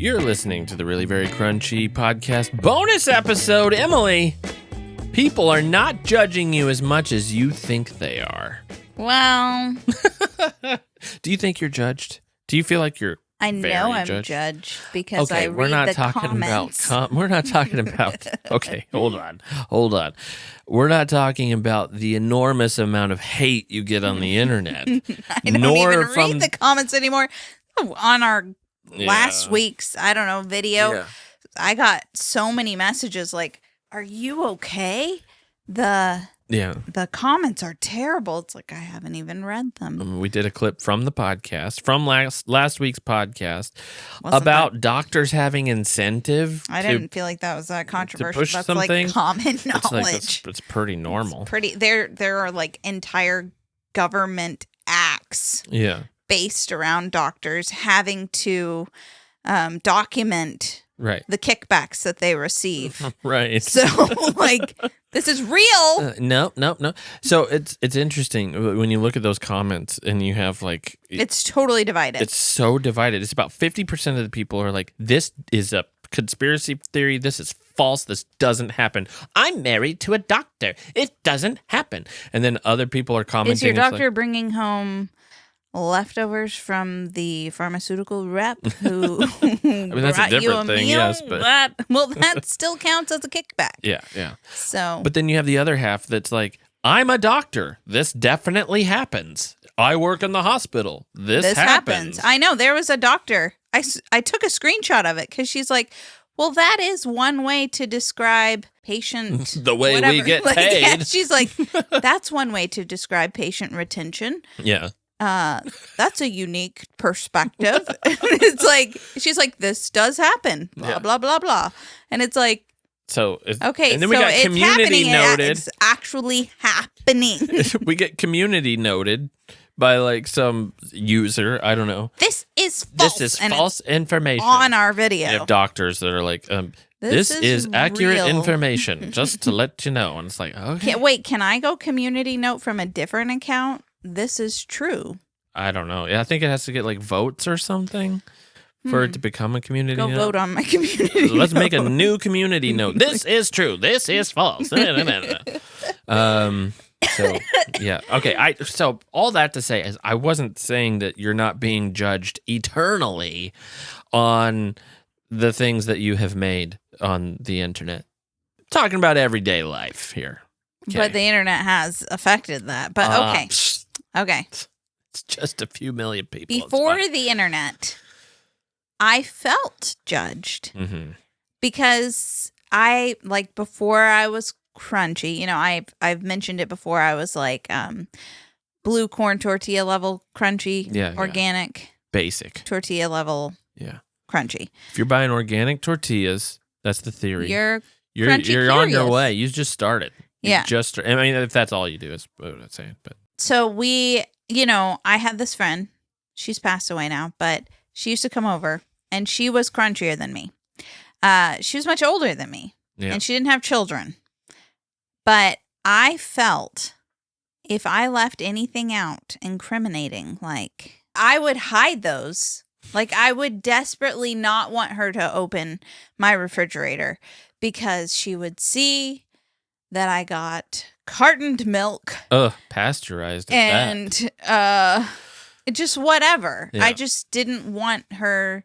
You're listening to the Really Very Crunchy podcast bonus episode. Emily, people are not judging you as much as you think they are. Well, do you think you're judged? Do you feel like you're I know I'm judged because I read the comments. We're not talking about. Okay, hold on. We're not talking about the enormous amount of hate you get on the internet. I don't even read the comments anymore. On our last week's, video, I got so many messages like, "Are you okay?" The comments are terrible. It's like I haven't even read them. We did a clip from the podcast, from last week's podcast, about doctors having incentive. I didn't feel like that was that controversial. That's something. Like common knowledge. It's pretty normal. It's pretty. There are like entire government acts. Yeah. Based around doctors having to document the kickbacks that they receive. Right. So, like, this is real. No. So it's interesting when you look at those comments and you have like... It's totally divided. It's so divided. It's about 50% of the people are like, this is a conspiracy theory. This is false. This doesn't happen. I'm married to a doctor. It doesn't happen. And then other people are commenting. Is your doctor bringing home leftovers from the pharmaceutical rep who that's a different thing, yes, but that still counts as a kickback. Yeah. So, but then you have the other half that's like, I'm a doctor. This definitely happens. I work in the hospital. This happens. I know there was a doctor. I took a screenshot of it because she's like, well, that is one way to describe patient the way whatever. We get like, paid. Yeah, she's like, that's one way to describe patient retention. Yeah. That's a unique perspective. It's like, she's like, this does happen, blah, blah, blah, blah. And it's like, okay, and then we got it's community happening, noted. It's actually happening. We get community noted by like some user. I don't know. This is false. This is false information. On our video. You have doctors that are like, this is accurate information, just to let you know. And it's like, okay. Can I go community note from a different account? This is true. I don't know. I think it has to get like votes or something for it to become a community note. Go vote on my community note. Let's make a new community note. This is true. This is false. So, yeah. Okay. So all that to say is I wasn't saying that you're not being judged eternally on the things that you have made on the internet. I'm talking about everyday life here. Okay. But the internet has affected that. But okay. It's just a few million people. Before the internet, I felt judged because before I was crunchy, I've mentioned it before. I was like blue corn tortilla level crunchy, organic, basic tortilla level, crunchy. If you're buying organic tortillas, that's the theory. You're on your way. You just started. Yeah. I mean, if that's all you do, is what I'm saying. But so I had this friend. She's passed away now, but she used to come over, and she was crunchier than me. She was much older than me, and she didn't have children. But I felt if I left anything out incriminating, like I would hide those. Like I would desperately not want her to open my refrigerator because she would see that I got cartoned milk. Pasteurized. And just whatever. Yeah. I just didn't want her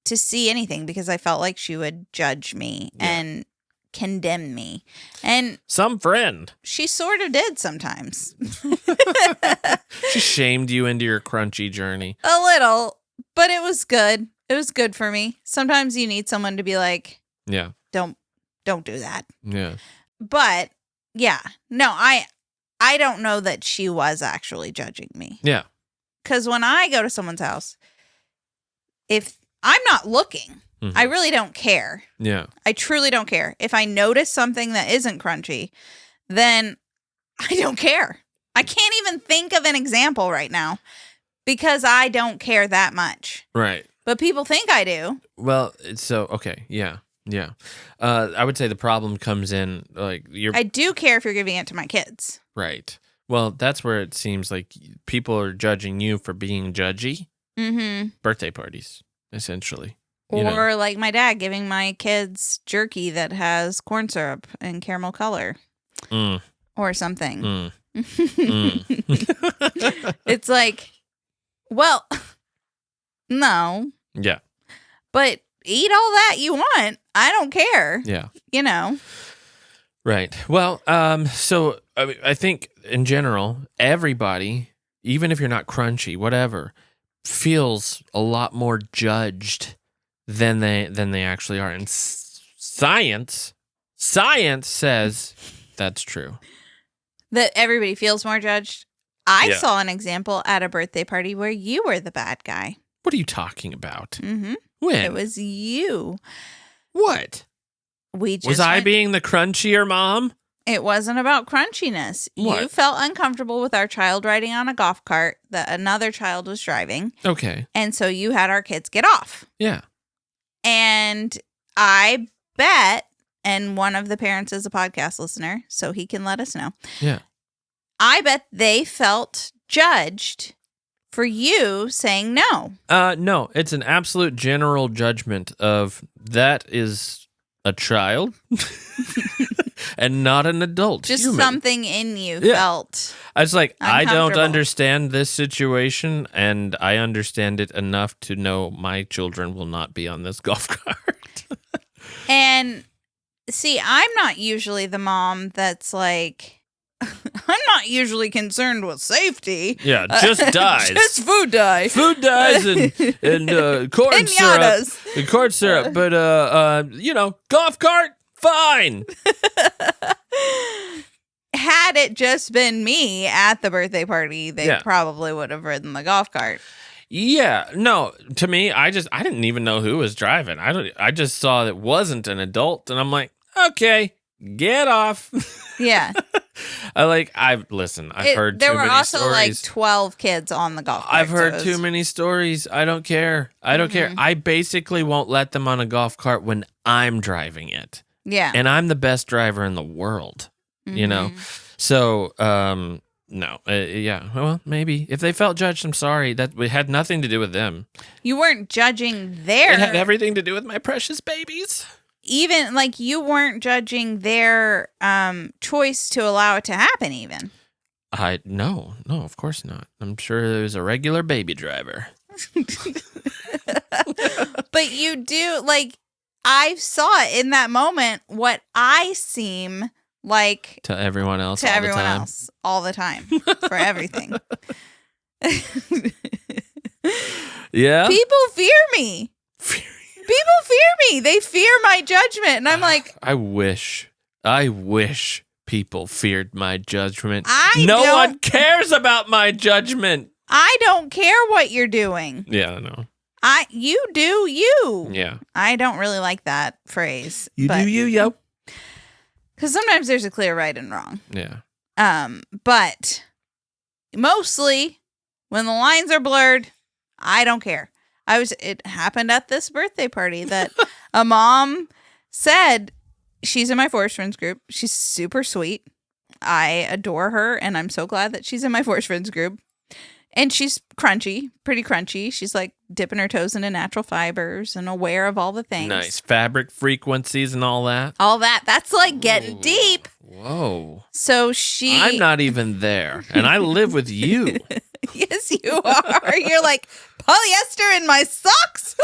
to see anything because I felt like she would judge me and condemn me. And some friend. She sort of did sometimes. She shamed you into your crunchy journey. A little, but it was good. It was good for me. Sometimes you need someone to be like, don't do that. Yeah. But I don't know that she was actually judging me. Yeah. Because when I go to someone's house, if I'm not looking, I really don't care. Yeah. I truly don't care. If I notice something that isn't crunchy, then I don't care. I can't even think of an example right now because I don't care that much. Right. But people think I do. Well, okay. Yeah. Yeah. I would say the problem comes in like I do care if you're giving it to my kids. Right. Well, that's where it seems like people are judging you for being judgy. Mm-hmm. Birthday parties, essentially. Or like my dad giving my kids jerky that has corn syrup and caramel color. Or something. It's like, well, no. Yeah. But eat all that you want. I don't care. Yeah. Right. Well, so I think in general, everybody, even if you're not crunchy, whatever, feels a lot more judged than they actually are. And science says that's true. That everybody feels more judged. I saw an example at a birthday party where you were the bad guy. What are you talking about? Mm-hmm. When? It was you. What? Was I being the crunchier mom? It wasn't about crunchiness. What? You felt uncomfortable with our child riding on a golf cart that another child was driving. Okay. And so you had our kids get off. Yeah. And I bet, and one of the parents is a podcast listener, so he can let us know. Yeah. I bet they felt judged for you saying no. No, it's an absolute general judgment of that is a child and not an adult. Just human. something in you felt. I was like, I don't uncomfortable. understand this situation, and I understand it enough to know my children will not be on this golf cart. And see, I'm not usually the mom that's like, I'm not usually concerned with safety. Yeah, just dies. Just food dye. Food dyes and corn syrup. Pinatas. And corn syrup, but golf cart, fine. Had it just been me at the birthday party, they probably would have ridden the golf cart. Yeah, no. To me, I didn't even know who was driving. I just saw it wasn't an adult, and I'm like, okay, get off. Yeah. I've heard too many stories. There were also like 12 kids on the golf cart. I've heard too many stories. I don't care. I basically won't let them on a golf cart when I'm driving it. Yeah. And I'm the best driver in the world, So, no. Yeah. Well, maybe. If they felt judged, I'm sorry. That had nothing to do with them. You weren't judging their... It had everything to do with my precious babies. Even, like, you weren't judging their choice to allow it to happen, even. No, of course not. I'm sure there was a regular baby driver. But you do, like, I saw it in that moment, what I seem like... To everyone else all the time. For everything. Yeah? People fear me. People fear me. They fear my judgment. And I'm like... I wish people feared my judgment. No one cares about my judgment. I don't care what you're doing. Yeah, I know. You do you. Yeah. I don't really like that phrase. Do you, yo. Because sometimes there's a clear right and wrong. Yeah. But mostly when the lines are blurred, I don't care. It happened at this birthday party that a mom said, she's in my Forest Friends group. She's super sweet. I adore her, and I'm so glad that she's in my Forest Friends group. And she's pretty crunchy. She's like dipping her toes into natural fibers and aware of all the things. Nice. Fabric frequencies and all that. All that. That's like getting deep. Whoa. So I'm not even there, and I live with you. Yes, you are. You're like, polyester in my socks?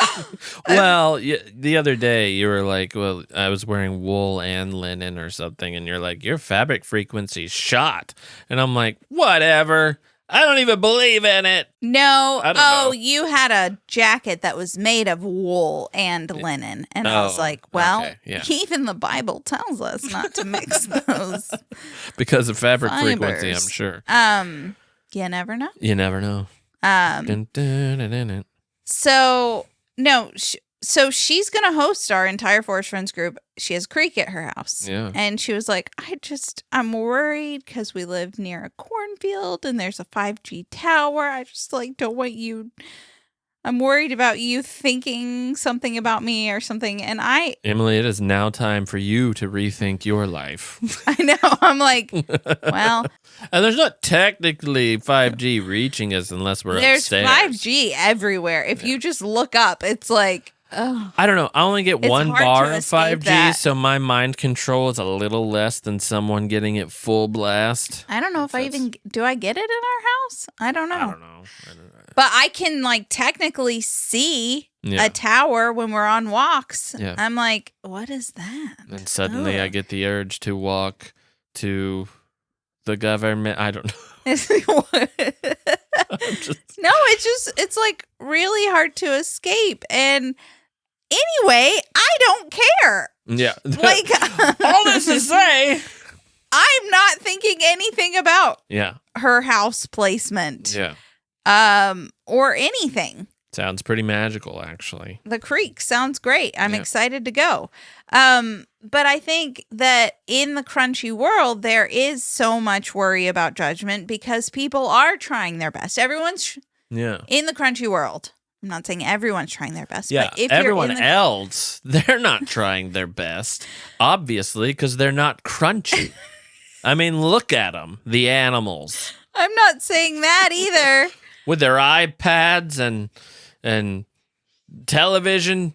Well, the other day you were like, well, I was wearing wool and linen or something, and you're like, your fabric frequency's shot. And I'm like, whatever. I don't even believe in it. No. I don't know. You had a jacket that was made of wool and linen. And I was like, well, okay, yeah. Even the Bible tells us not to mix those. Because of fabric fibers. frequency, I'm sure. You never know. You never know. Dun, dun, dun, dun, dun. So, no. So she's going to host our entire Forest Friends group. She has creek at her house. Yeah. And she was like, I'm worried because we live near a cornfield and there's a 5G tower. I just don't want you. I'm worried about you thinking something about me or something. And Emily, it is now time for you to rethink your life. I know. I'm like, well. And there's not technically 5G reaching us unless we're There's upstairs. 5G everywhere. If you just look up, it's like. I don't know. I only get It's one hard to bar of escape 5G, that. so my mind control is a little less than someone getting it full blast. I don't know if I even do. I get it in our house? I don't know. I don't know. But I can like technically see a tower when we're on walks. Yeah. I'm like, what is that? And suddenly I get the urge to walk to the government. I don't know. No, it's like really hard to escape. And anyway, I don't care. Yeah. Like all this to say, I'm not thinking anything about her house placement. Yeah. Or anything. Sounds pretty magical, actually. The creek sounds great. I'm excited to go. But I think that in the crunchy world, there is so much worry about judgment because people are trying their best. Everyone's in the crunchy world. I'm not saying everyone's trying their best. Yeah, but if everyone else, they're not trying their best, obviously, because they're not crunchy. I mean, look at them, the animals. I'm not saying that either. With their iPads and television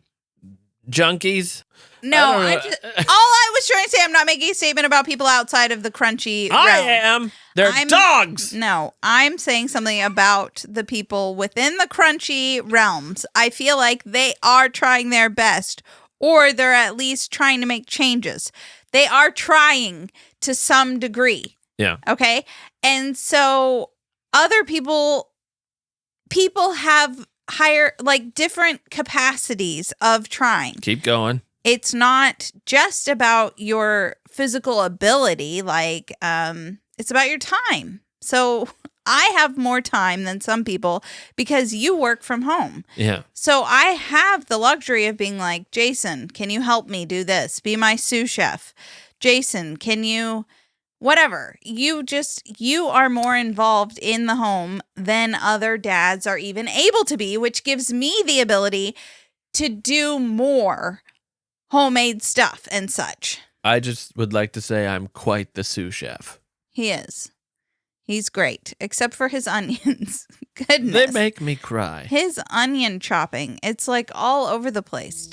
junkies. No, all I was trying to say, I'm not making a statement about people outside of the crunchy realm. I am. They're dogs. No, I'm saying something about the people within the crunchy realms. I feel like they are trying their best, or they're at least trying to make changes. They are trying to some degree. Yeah. Okay. And so other people have higher, like different capacities of trying. Keep going. It's not just about your physical ability, like it's about your time. So I have more time than some people because you work from home. Yeah. So I have the luxury of being like, Jason, can you help me do this? Be my sous chef. Jason, can you whatever. You are more involved in the home than other dads are even able to be, which gives me the ability to do more homemade stuff and such. I just would like to say I'm quite the sous chef. He is. He's great, except for his onions. Goodness. They make me cry. His onion chopping, it's like all over the place.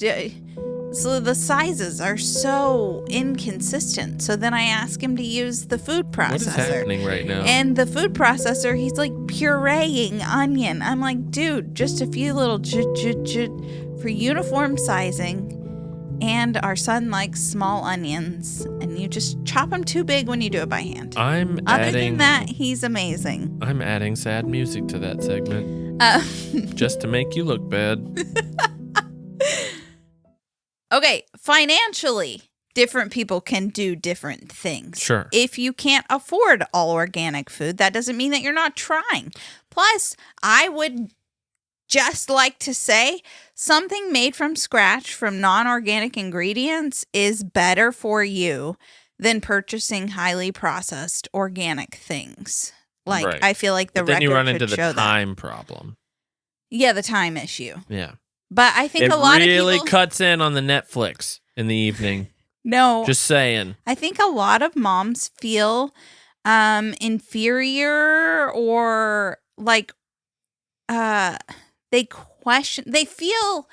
So the sizes are so inconsistent. So then I ask him to use the food processor. What is happening right now? And the food processor, he's like pureeing onion. I'm like, dude, just a few little for uniform sizing. And our son likes small onions, and you just chop them too big when you do it by hand. Other than that, he's amazing. I'm adding sad music to that segment. Just to make you look bad. Okay, financially, different people can do different things. Sure. If you can't afford all organic food, that doesn't mean that you're not trying. Plus, I would just like to say something made from scratch from non-organic ingredients is better for you than purchasing highly processed organic things. Like, right. I feel like the record should show that. Then you run into the time problem. Yeah, the time issue. Yeah. But I think a lot of people... It really cuts in on the Netflix in the evening. No. Just saying. I think a lot of moms feel inferior or like they feel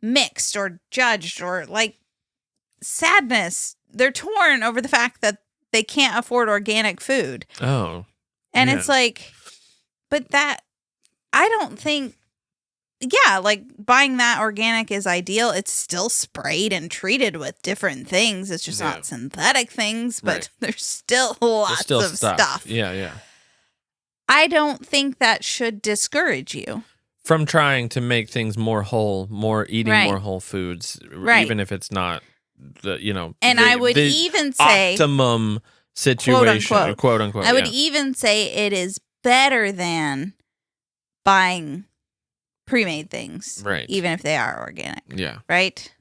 mixed or judged or like sadness. They're torn over the fact that they can't afford organic food. Oh. And it's like, but that, I don't think, like buying that organic is ideal. It's still sprayed and treated with different things. It's just not synthetic things, but there's still lots of stuff. Yeah. I don't think that should discourage you from trying to make things more whole, eating more whole foods, even if it's not the, And I would even say optimum situation, quote unquote. I would even say it is better than buying pre-made things, even if they are organic. Yeah. Right.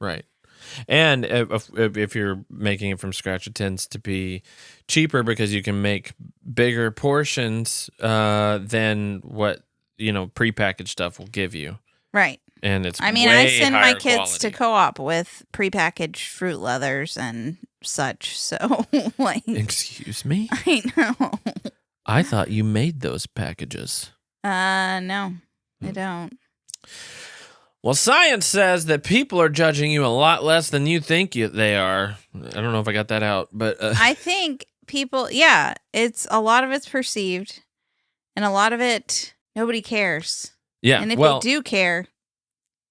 And if you're making it from scratch, it tends to be cheaper because you can make bigger portions than what prepackaged stuff will give you. Right. And it's I send my kids to co-op with prepackaged Fruit Leathers and such. So like, excuse me? I know. I thought you made those packages. No, I don't. Well, science says that people are judging you a lot less than you think they are. I don't know if I got that out, but I think people, yeah, a lot of it's perceived, and a lot of it nobody cares. Yeah, and if they do care,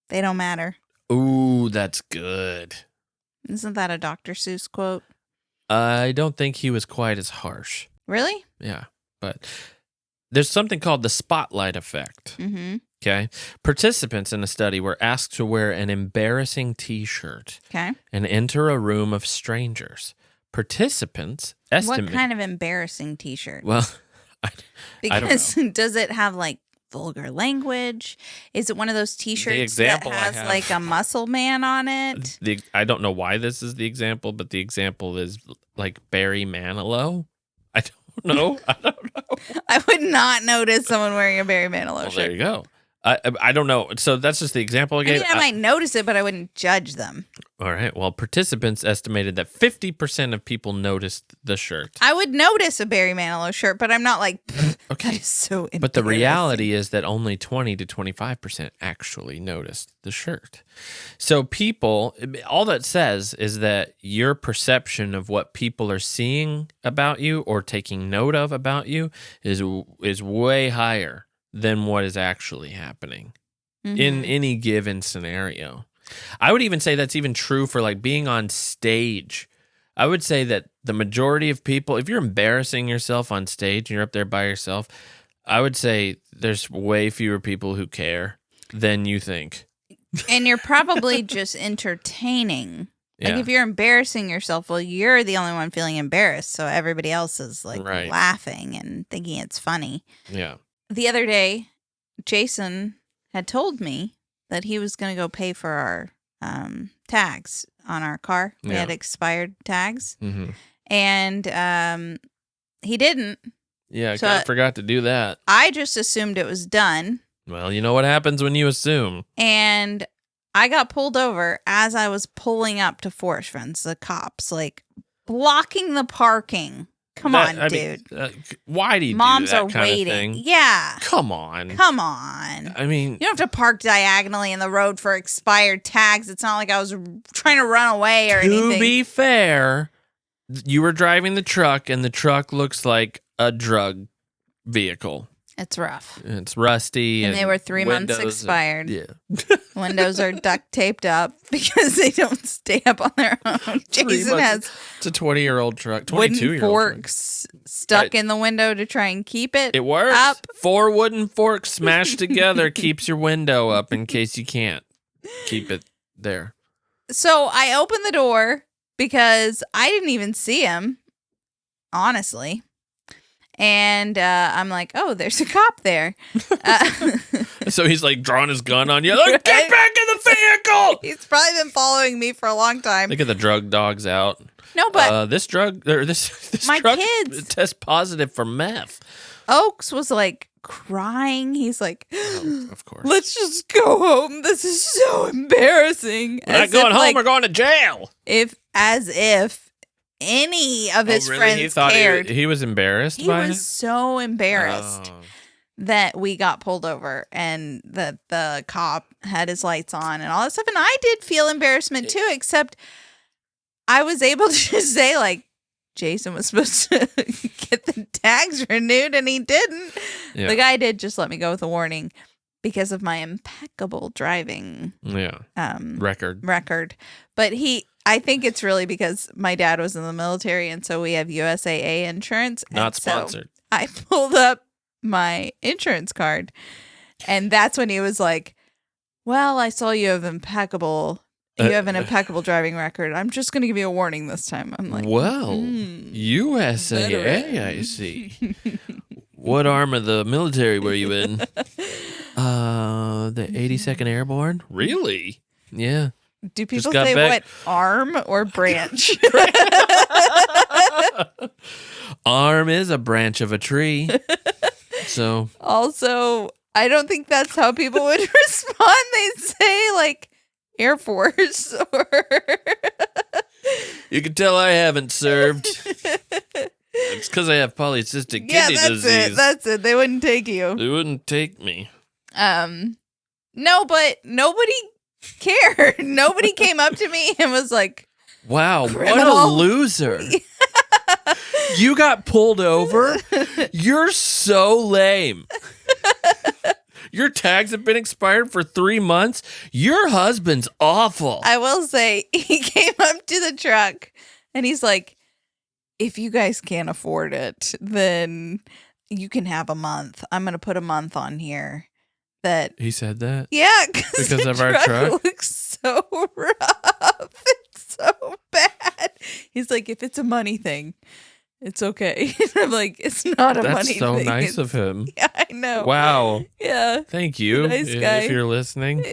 they don't matter. Ooh, that's good. Isn't that a Dr. Seuss quote? I don't think he was quite as harsh. Really? Yeah, but there's something called the spotlight effect. Mm-hmm. Okay. Participants in the study were asked to wear an embarrassing T-shirt and enter a room of strangers. Participants estimate... What kind of embarrassing T-shirt? Well, because I don't know. Does it have like vulgar language? Is it one of those T-shirts that has like a muscle man on it? I don't know why this is the example, but the example is like Barry Manilow. I don't know. I would not notice someone wearing a Barry Manilow shirt. There you go. I don't know. So that's just the example I gave. I might notice it, but I wouldn't judge them. All right. Well, participants estimated that 50% of people noticed the shirt. I would notice a Barry Manilow shirt, but I'm not like, okay, that is so embarrassing. But the reality is that only 20 to 25% actually noticed the shirt. So people, all that says is that your perception of what people are seeing about you or taking note of about you is way higher than what is actually happening in any given scenario. I would even say that's even true for like being on stage. I would say that the majority of people, if you're embarrassing yourself on stage and you're up there by yourself, I would say there's way fewer people who care than you think. And you're probably just entertaining. Like if you're embarrassing yourself, well, you're the only one feeling embarrassed. So everybody else is like laughing and thinking it's funny. Yeah. The other day, Jason had told me that he was going to go pay for our tags on our car. We had expired tags. Mm-hmm. And he didn't. Yeah, I forgot to do that. I just assumed it was done. Well, you know what happens when you assume. And I got pulled over as I was pulling up to Forest Friends, the cops, like, blocking the parking. Come on, dude. Why do you Moms do that are kind waiting. of thing? Yeah. Come on. I mean, you don't have to park diagonally in the road for expired tags. It's not like I was trying to run away or anything. To be fair, you were driving the truck, and the truck looks like a drug vehicle. It's rough. It's rusty. And they were 3 months expired. Yeah. Windows are duct taped up because they don't stay up on their own. Jason has... It's a 20-year-old truck. 22-year-old wooden forks stuck in the window to try and keep it It works. up. 4 wooden forks smashed together keeps your window up in case you can't keep it there. So I opened the door because I didn't even see him, honestly. And I'm like, oh, there's a cop there. So he's like drawing his gun on you. Like, get back in the vehicle! He's probably been following me for a long time. They get the drug dogs out. No, but this truck kids tests positive for meth. Oaks was like crying. He's like, of course. Let's just go home. This is so embarrassing. We're not going home. We're going to jail. As if any of his friends cared. He was embarrassed by it? He was so embarrassed that we got pulled over and that the cop had his lights on and all that stuff. And I did feel embarrassment too, except I was able to just say, like, Jason was supposed to get the tags renewed and he didn't. Yeah. The guy did just let me go with a warning because of my impeccable driving record. But I think it's really because my dad was in the military, and so we have USAA insurance. Not sponsored. So I pulled up my insurance card, and that's when he was like, well, I saw you have an impeccable driving record. I'm just going to give you a warning this time. I'm like, well, USAA, I see. What arm of the military were you in? The 82nd Airborne? Really? Yeah. Do people say what arm or branch? Arm is a branch of a tree. So also, I don't think that's how people would respond. They'd say like Air Force or You can tell I haven't served. It's because I have polycystic kidney disease. That's it. They wouldn't take you. They wouldn't take me. No, but nobody cared. Nobody came up to me and was like, wow, criminal. what a loser. You got pulled over? You're so lame. Your tags have been expired for 3 months? Your husband's awful. I will say, he came up to the truck and he's like, if you guys can't afford it, then you can have a month. I'm going to put a month on here. That he said that? Yeah, because of our truck looks so rough. It's so bad. He's like, if it's a money thing, it's okay. I'm like, it's not a money thing. That's so nice of him. Yeah, I know. Wow. Yeah. Thank you. Nice guy. If you're listening.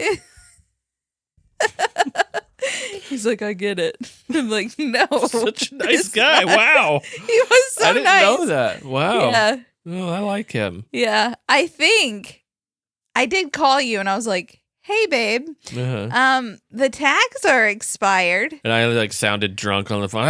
He's like, I get it. I'm like, no. Such a nice guy. Wow. He was so nice. I didn't know that. Wow. Yeah. Oh, I like him. Yeah. I think I did call you and I was like, hey, babe, the tags are expired. And I like sounded drunk on the phone.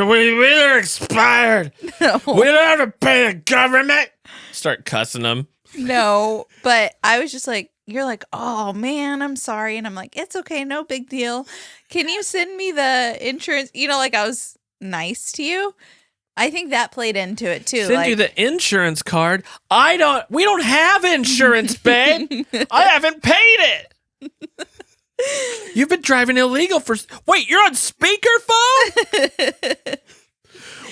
We're expired. No. We don't have to pay the government. Start cussing them. No, but I was just like, you're like, oh man, I'm sorry. And I'm like, it's okay. No big deal. Can you send me the insurance? You know, like I was nice to you. I think that played into it too. Send you the insurance card. We don't have insurance, babe. I haven't paid it. You've been driving illegal wait, you're on speakerphone?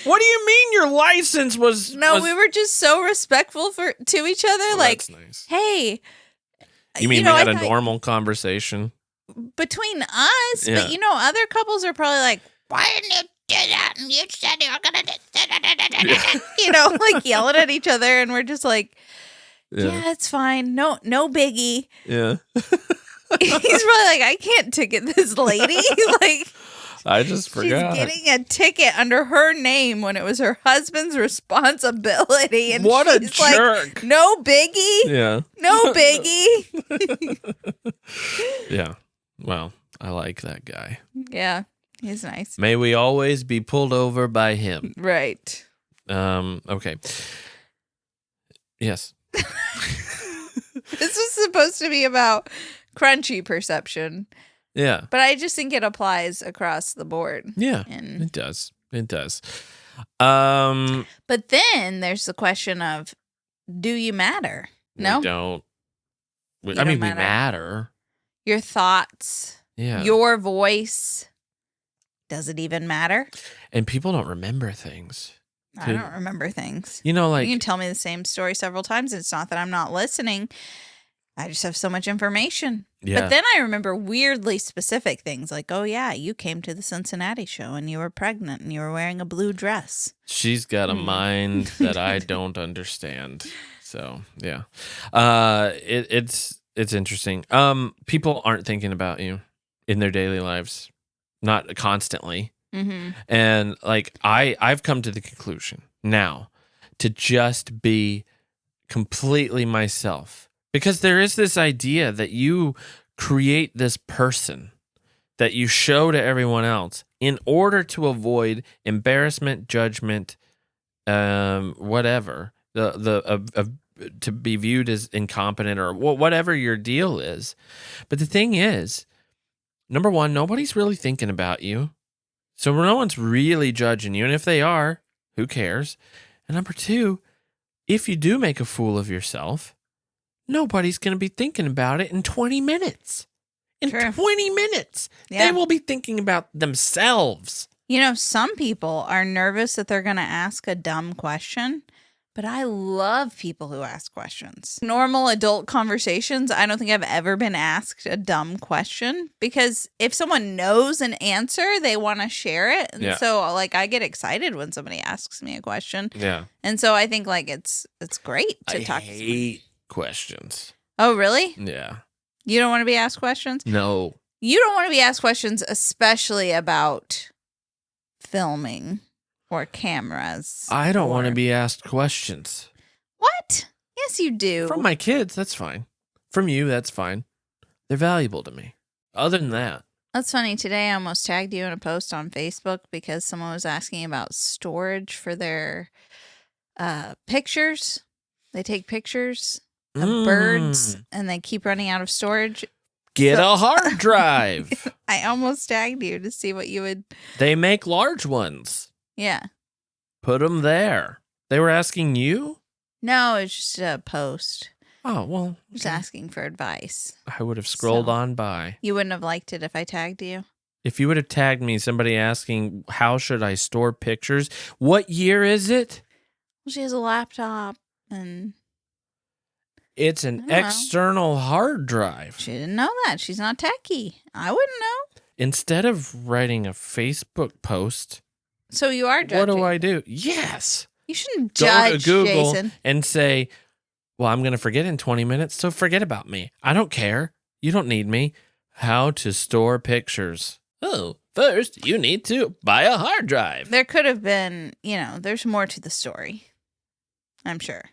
What do you mean your license was? No, we were just so respectful to each other. Oh, like, that's nice. Hey, you mean we had a normal conversation between us? Yeah. But other couples are probably like, why didn't you do that? And you said you were gonna do, like yelling at each other, and we're just like, yeah, it's fine. No biggie. Yeah. He's probably like, I can't ticket this lady. Like, I just forgot. She's getting a ticket under her name when it was her husband's responsibility. And what a she's jerk. Like, no biggie. Yeah. No biggie. Yeah. Well, I like that guy. Yeah. He's nice. May we always be pulled over by him. Right. Okay. Yes. This was supposed to be about crunchy perception. Yeah. But I just think it applies across the board. Yeah. It does. It does. But then there's the question of, do you matter? No? We don't. We don't matter. Your thoughts. Yeah. Your voice. Does it even matter? And people don't remember things. I don't remember things. Like... You can tell me the same story several times. It's not that I'm not listening. I just have so much information. Yeah. But then I remember weirdly specific things like, oh, yeah, you came to the Cincinnati show and you were pregnant and you were wearing a blue dress. She's got a mind that I don't understand. So, yeah. It's interesting. People aren't thinking about you in their daily lives, not constantly. Mm-hmm. And like I've come to the conclusion now to just be completely myself, because there is this idea that you create this person that you show to everyone else in order to avoid embarrassment, judgment, whatever, to be viewed as incompetent or whatever your deal is. But the thing is, number one, nobody's really thinking about you. So no one's really judging you. And if they are, who cares? And number two, if you do make a fool of yourself, nobody's going to be thinking about it in 20 minutes. In True. 20 minutes, Yeah. they will be thinking about themselves. Some people are nervous that they're going to ask a dumb question, but I love people who ask questions. Normal adult conversations, I don't think I've ever been asked a dumb question, because if someone knows an answer, they want to share it. And so I get excited when somebody asks me a question. Yeah. And so I think it's great to talk to someone. I hate questions. Oh, really? Yeah. You don't want to be asked questions? No. You don't want to be asked questions, especially about filming or cameras. I don't want to be asked questions. What? Yes, you do. From my kids, that's fine. From you, that's fine. They're valuable to me. Other than that. That's funny. Today I almost tagged you in a post on Facebook because someone was asking about storage for their pictures. They take pictures of birds and they keep running out of storage. Get a hard drive. I almost tagged you to see what you would. They make large ones. Yeah. Put them there. They were asking you? No, it's just a post. Oh, well. Just asking for advice. I would have scrolled on by. You wouldn't have liked it if I tagged you? If you would have tagged me, somebody asking, how should I store pictures? What year is it? Well, she has a laptop and... It's an external hard drive. She didn't know that. She's not techie. I wouldn't know. Instead of writing a Facebook post... So you are judging. What do I do? Yes. You shouldn't judge, go to Google Jason. And say, well, I'm going to forget in 20 minutes, so forget about me. I don't care. You don't need me. How to store pictures. Oh, first, you need to buy a hard drive. There could have been, there's more to the story. I'm sure.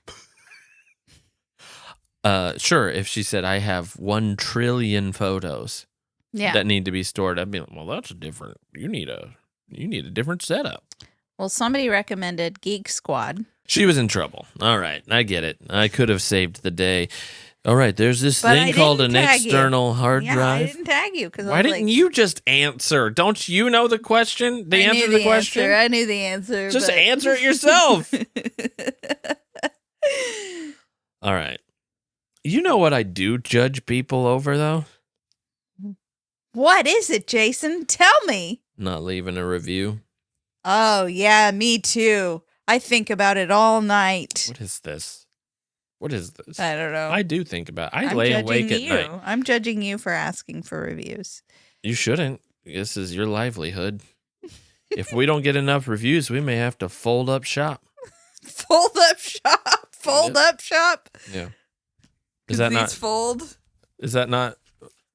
Sure, if she said, I have 1 trillion photos that need to be stored, I'd be like, well, that's different. You need a different setup. Well, somebody recommended Geek Squad. She was in trouble. All right, I get it. I could have saved the day. All right, there's this thing called an external hard drive. I didn't tag you. Why didn't you just answer? Don't you know the question? The answer to the question? I knew the answer. Just answer it yourself. All right. You know what I do judge people over, though? What is it, Jason? Tell me. Not leaving a review. Oh, yeah, me too. I think about it all night. What is this? What is this? I don't know. I do think about it. I lay awake at night. I'm judging you for asking for reviews. You shouldn't. This is your livelihood. If we don't get enough reviews, we may have to fold up shop. Fold up shop? Fold up shop? Yeah. Is that not... fold? Is that not...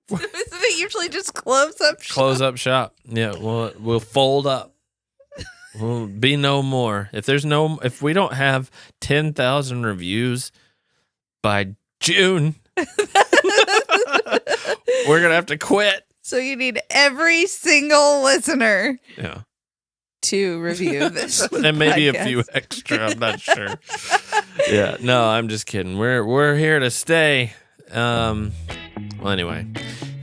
Isn't it usually just close up shop? Close up shop. Yeah, we'll fold up. We'll be no more. If we don't have 10,000 reviews by June, we're gonna have to quit. So you need every single listener, to review this, and maybe a few extra. I'm not sure. Yeah, no, I'm just kidding. We're here to stay. Well, anyway,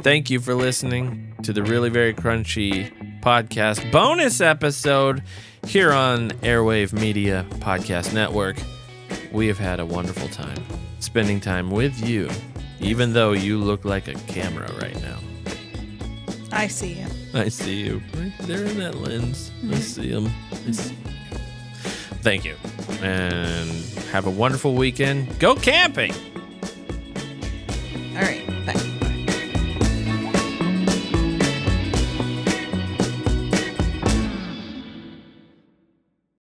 thank you for listening to the Really Very Crunchy podcast bonus episode here on Airwave Media Podcast Network. We have had a wonderful time spending time with you, even though you look like a camera right now. I see you. I see you right there in that lens. I see him. I see you. Thank you, and have a wonderful weekend. Go camping.